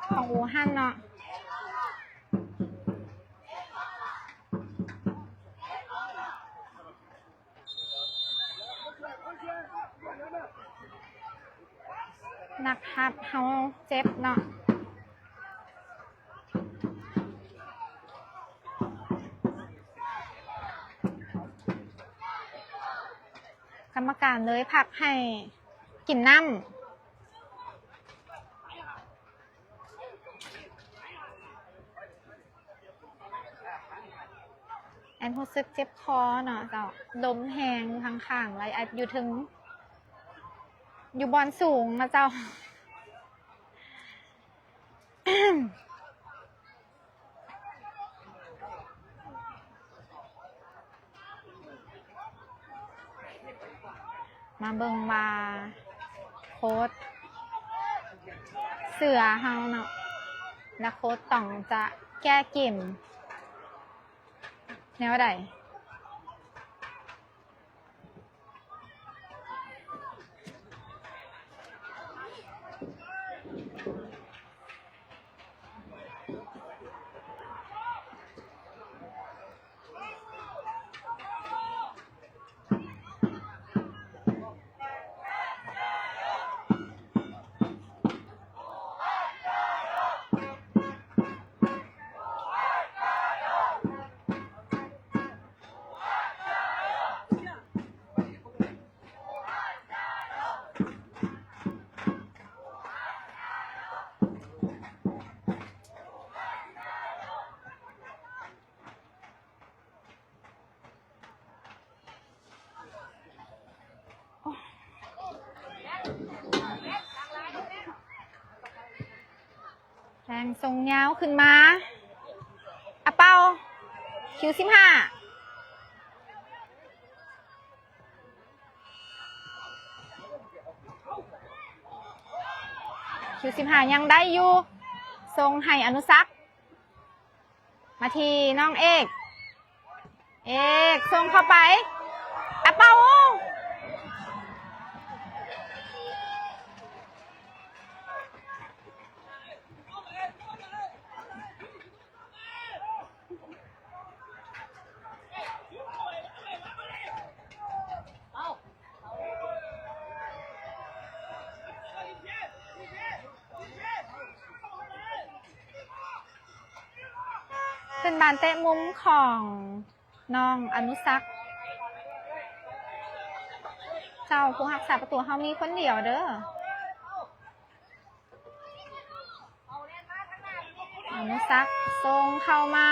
ของอูฮั่นเนาะ นักฮับเฮาเจ็บเนาะกรรมการเลยพักให้กินน้ำแอนรู้สึกเจ็บคอเนาะเจ้าลมแหงข้างๆไรแอดอยู่ถึงอยู่บอนสูงนะเจ้า มาเบิ่งว่าโค้ดเสือเฮาเนาะและโค้ดต้องจะแก้เกมแนวใดแรงทรงยาวขึ้นมาอะเป้าคิว15คิว15ยังได้อยู่ทรงให้อนุสักมาทีน้องเอกทรงเข้าไปอะเป้าเป็นบานเตะมุมของน้องอนุสักเจ้าผู้รักษาประตูเขามีคนเดียวเด้ออนุสักทรงเข้ามา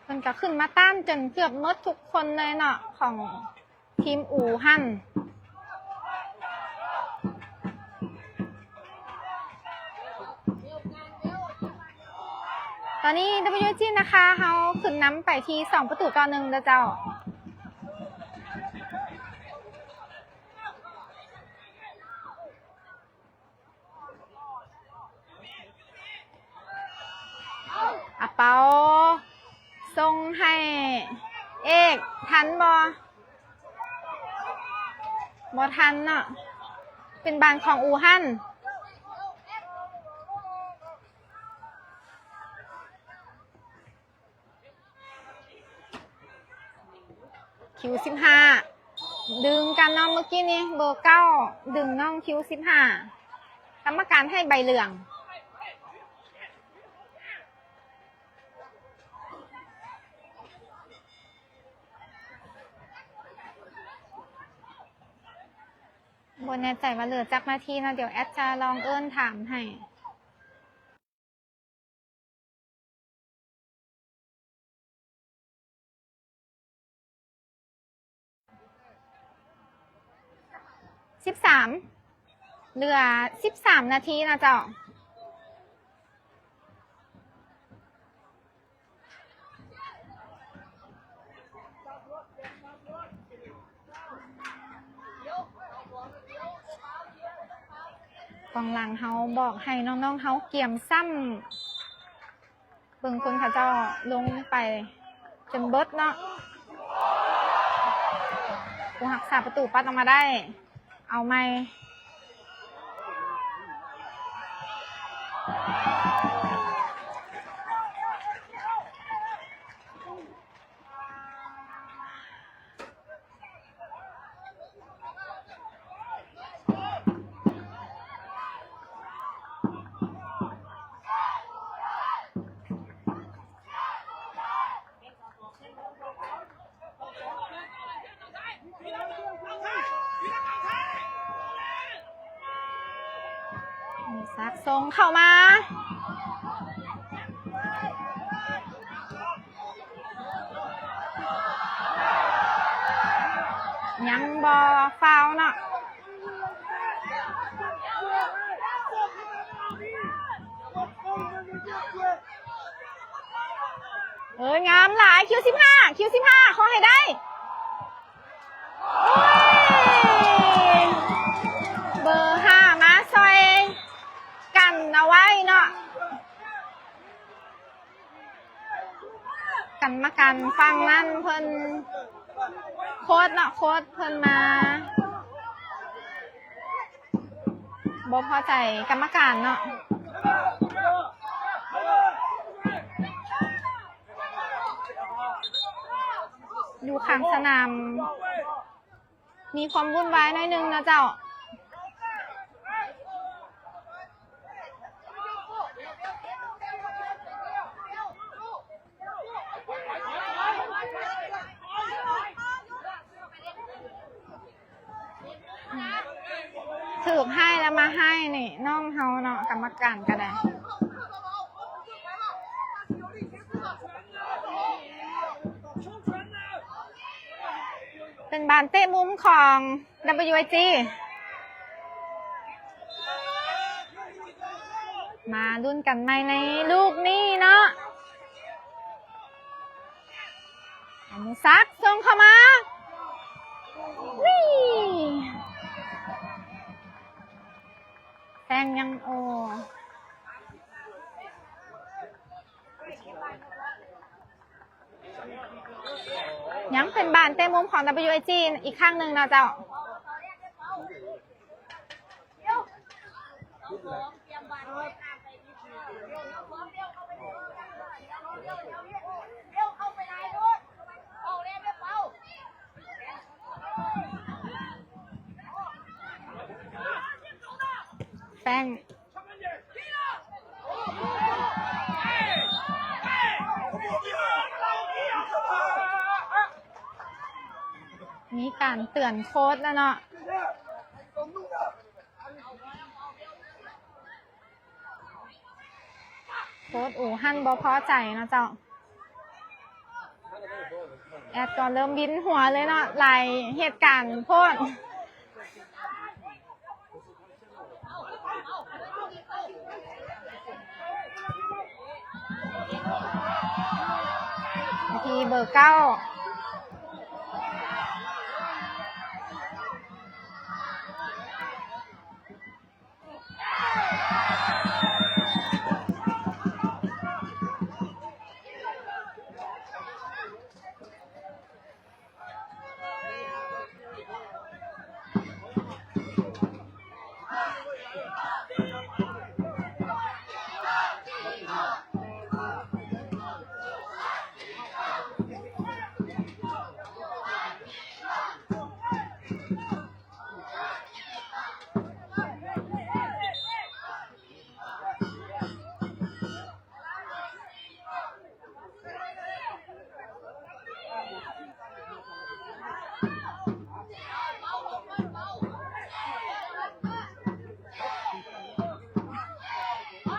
มันก็ขึ้นมาต้านจนเกือบหมดทุกคนเลยเนาะของทีมอู่ฮั่นตอนนี้ WG นะคะเขาขึ้นน้ำไปที่2-1แล้วเจ้าอะเปาส่งให้เอกทันบทันเนาะเป็นบานของอู่ฮั่นคิว15ดึงกันน้องเมื่อกี้นี้เบอร์9ดึงน้องคิว15กรรมการให้ใบเหลืองบนแน่ใจว่าเหลือจักนาทีนะเดี๋ยวแอดจะลองเอิ้นถามให้13เหลือ13นาทีนะเจ้ากองหลังเขาบอกให้น้องๆเขาเกี่ยมซ้ำเบิ่งคนเขาเจ้าลงไปจนเบิดเนาะผู้รักษาประตูปัดออกมาได้เอาไหม ส่งเข้ามายังบอฟาวเนาะงามหลายคิว15ขอให้ได้เบอร์5มาซอยกันเอาไว้เนาะกันมากันฟังนั่นเพิ่นโค้ดเนาะโค้ดเพิ่นมาบ่พอใจกรรมการเนาะอยู่ข้างสนามมีความวุ่นวายหน่อยนึงนะเจ้าถือให้แล้วมาให้นี่น้องเฮาเนาะกรรมการก็ได้เป็นบานเตะมุมของ WIG มาลุ้นกันไหมในลูกนี้เนาะอนุสักส่งเข้ามานี่แซงยังโอยังเป็นบานเต็มมุมของ WIG อีกข้างหนึ่งนะเจ้าแป้งมีการเตือนโค้ดแล้วเนาะโค้ดอู่ฮั่นบ่พอใจนะเจ้าแอดก่อนเริ่มบินหัวเลยเนาะหลายเหตุการณ์โพดทีเบอร์9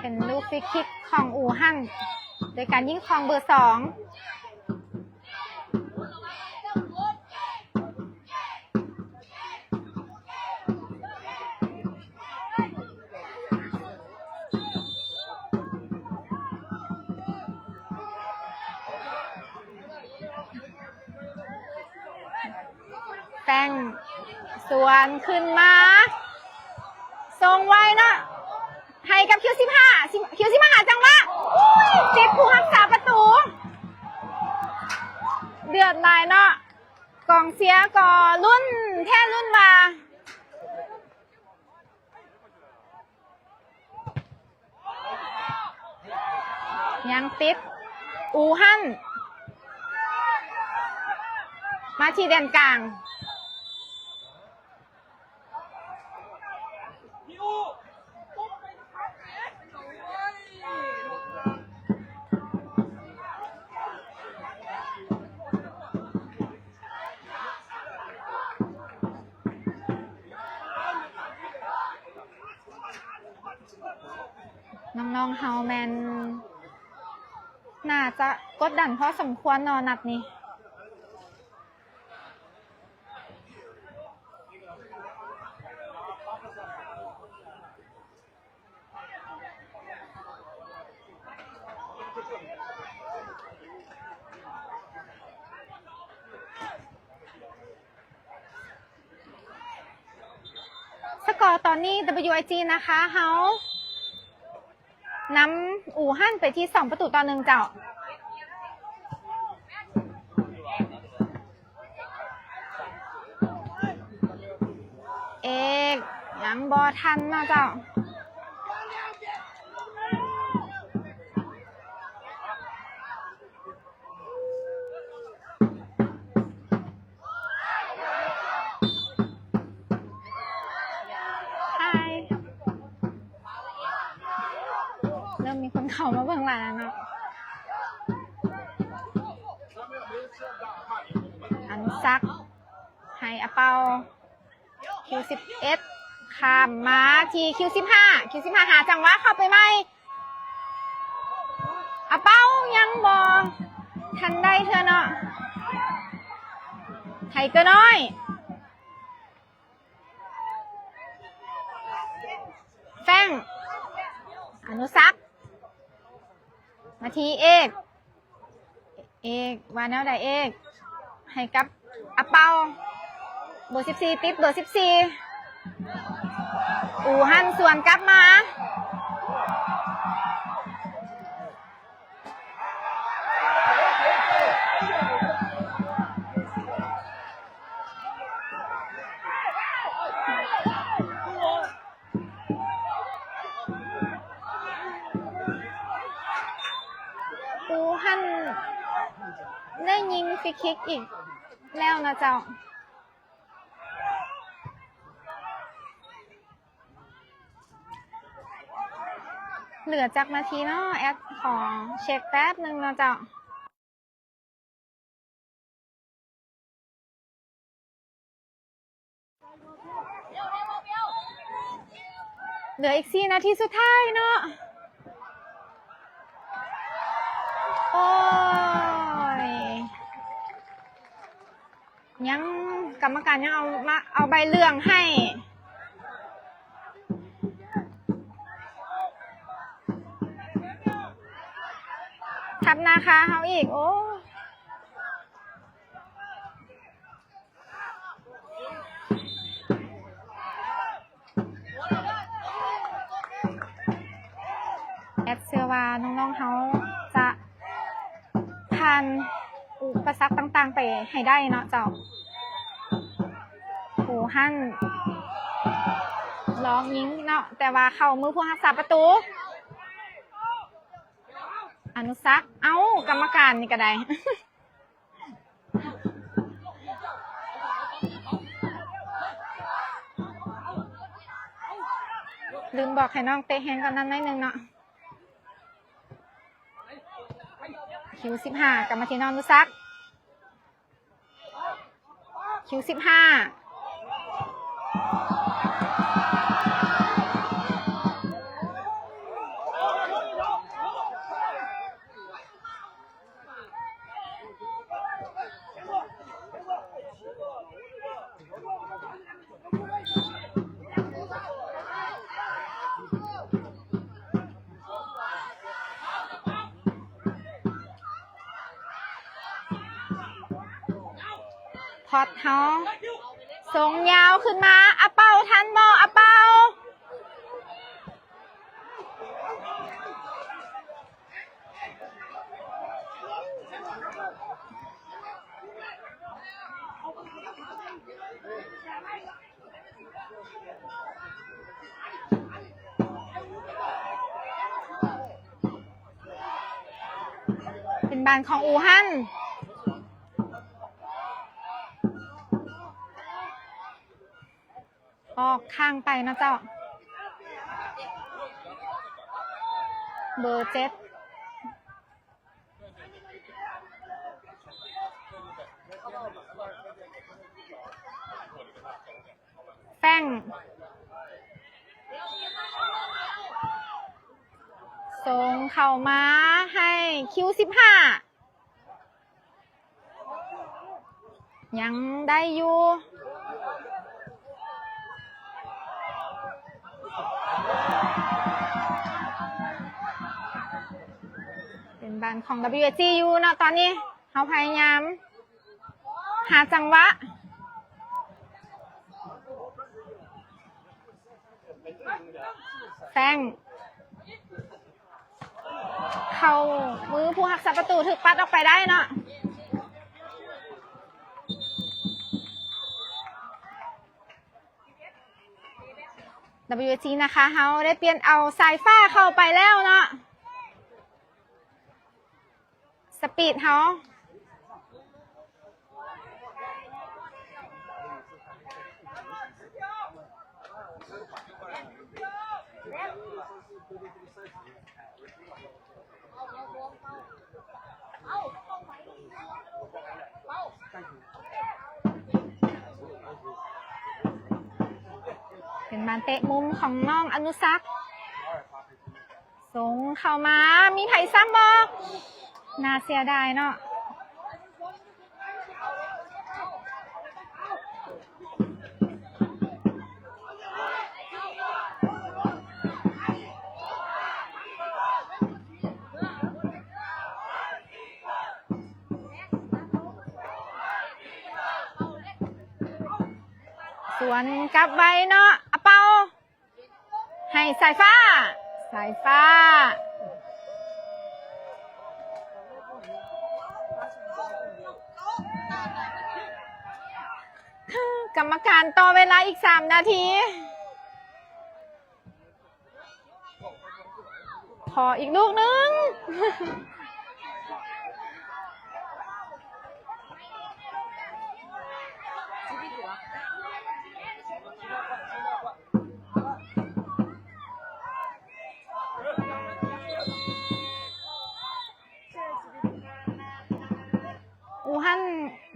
เป็นลูกฟรีคิกของอู่ฮั่นโดยการยิงของเบอร์2แป้งส่วนขึ้นมาทรงไว้นะให้กับคิว15จังหวะเจ็บผู้รักษาประตูเดือดลายเนาะกองเสียก่อรุ่นแท่รุ่นมายังติดอู่ฮั่นมาที่แดนกลาง เฮาแมนน่าจะกดดันพอสมควรเนาะนัดนี้สกอร์ตอนนี้ WIG นะคะเฮานำอู่ฮั่นไปที่2-1เจ้าเอกยังบอทันนะเจ้าเริ่มมีคนเข้ามาเบิ่งหลายแล้วเนาะอันซักให้อเปาQ11ข้ามมาทีQ15หาจังหวะเข้าไปไหมอเปายังบอทันได้เธอเนาะไทเกอร์น้อยแฟงอนุซักมาทีเอกวานแนวใดเอกให้กับอเปาเบอร์14ติดเบอร์14อู่ฮั่นส่วนกลับมาอู่ฮั่นได้ยิงฟรีคิกอีกแล้วนะเจ้าเหลือจากนาทีเนาะแอดขอเช็คแป๊บนึงนะเจ้าเหลืออีก4 นาทีสุดท้ายเนาะโอ้ยยังกรรมการยังเอาใบเหลืองให้ทับนาคาเขาอีกโอ้แอดเชื่อว่าน้องๆเขาจะผ่านอุปสรรคต่างๆไปให้ได้เนาะเจ้าอู่ฮั่นร้องยิงเนาะแต่ว่าเข้ามือผู้รักษาประตูอนุซักเอ้ากรรมการนี่ก็ได้ ลืมบอกให้น้องเตะแฮงก่อนนั้นนิดนึงเนาะQ15กลับมาที่น้องอนุซักQ15พอดเฮาส่งยาวขึ้นมาอะเปาทันบออะเปาเป็นบานของอู่ฮั่นออกข้างไปนะเจ้าเบอร์7แป้ง ส่งเข้ามาให้คิว15ยังได้อยู่เป็นบานของ WSG อยู่เนาะตอนนี้เขาพยายามหาจังหวะแฟงเข้ามือผู้หักษาประตูถึกปัดออกไปได้เนาะWSG นะคะเขาได้เปลี่ยนเอาสายฟ้าเข้าไปแล้วเนาะสปีดเขาเป็นบานเตะมุมของน้องอนุสักษ์ส่งเข้ามามีไผ่ซ้ำบอกน่าเสียดายเนาะส่วนกลับไว้เนาะอะเปาให้สายฟ้ากรรมการต่อเวลาอีก3 นาทีขออีกลูกนึงอูฮั่น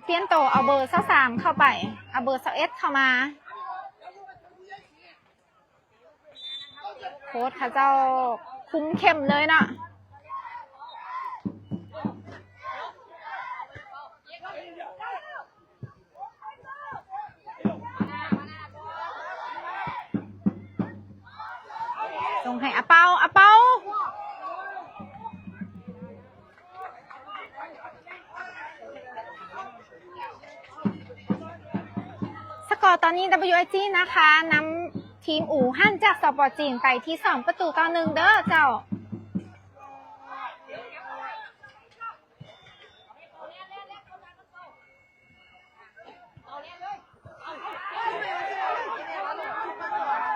เปลี่ยนโตเอาเบอร์23เข้าไปเอาเบอร์21เข้ามาโค้ชค่ะเจ้าคุ้มเข้มเลยเนาะส่งให้อะเปาสกอร์ตอนนี้ WSG นะคะนำทีมอู่ฮั่นจากสปอร์ตจีนไปที่2-1เด้อเจ้า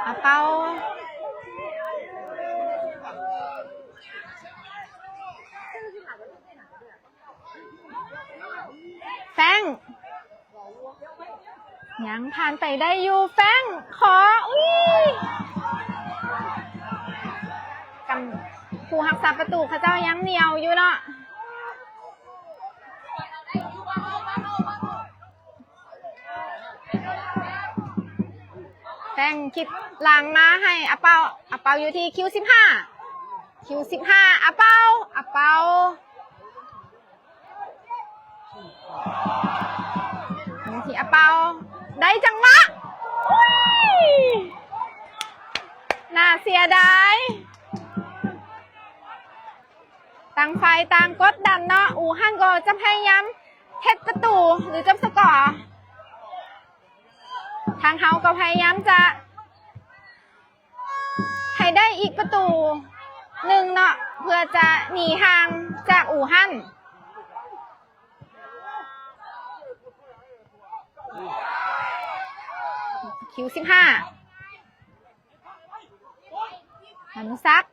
อะเปาแฟงยังผ่านไปได้อยู่แฟงขอกับผู้หักษาประตูเขาเจ้ายังเหนียวอยู่เนาะแฟงคิดหลังมาให้อะเปาอยู่ที่คิว15อะเปาที่อะเปาได้จังหวะน่าเสียดายต่างไฟต่างกดดันเนาะอู่ฮั่นก็จะพยายามเฮ็ดประตูหรือจบสกอร์ทางเฮาก็พยายามจะให้ได้อีกประตู1เนาะเพื่อจะหนีห่างจากอู่ฮั่นคิว15อนุสักษ์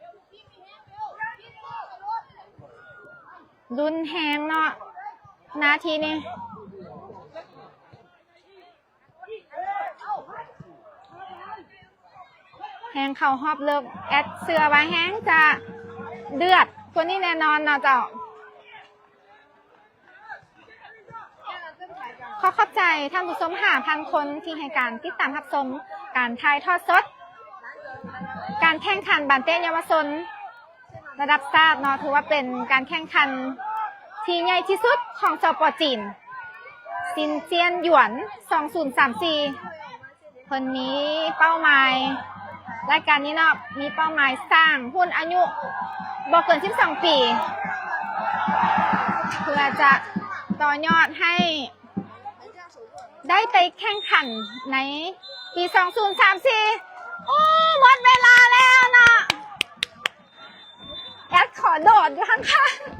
รุนแหงเนาะนาทีนี้แหงเข่าหอบเลิกแอดเสือไว้แหงจะเดือดคนนี้แน่นอนเนาะเจ้าขอขอบใจท่านผู้ชม5,000 คนที่ให้การติดตามรับชมการถ่ายทอดสดการแข่งขันบานเต้เยาวชน ระดับชาติเนาะถือว่าเป็นการแข่งขันที่ใหญ่ที่สุดของสปจีนซินเจียนหยวน2034เพิ่นมีเป้าหมายรายการนี้เนาะมีเป้าหมายสร้างหุ้นอายุบ่เกิน12 ปีเพื่อจะต่อยอดให้ได้ไปแข่งขันในปี2034โอ้หมดเวลาแล้วเนาะแอดขอโดดอยู่ข้างๆ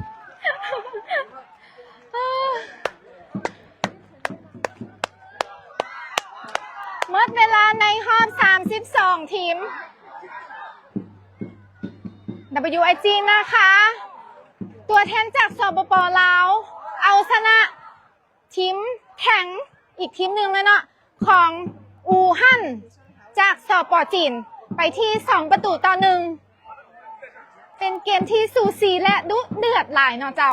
หมดเวลาในรอบ32 ทีม WIG นะคะ ตัวแทนจากสปป.ลาวเอาชนะทีมแข่งอีกทีมหนึ่งเลยเนาะของอู่ฮั่นจากสปป.จีนไปที่2-1เป็นเกมที่สูสีและดุเดือดหลายเนาะเจ้า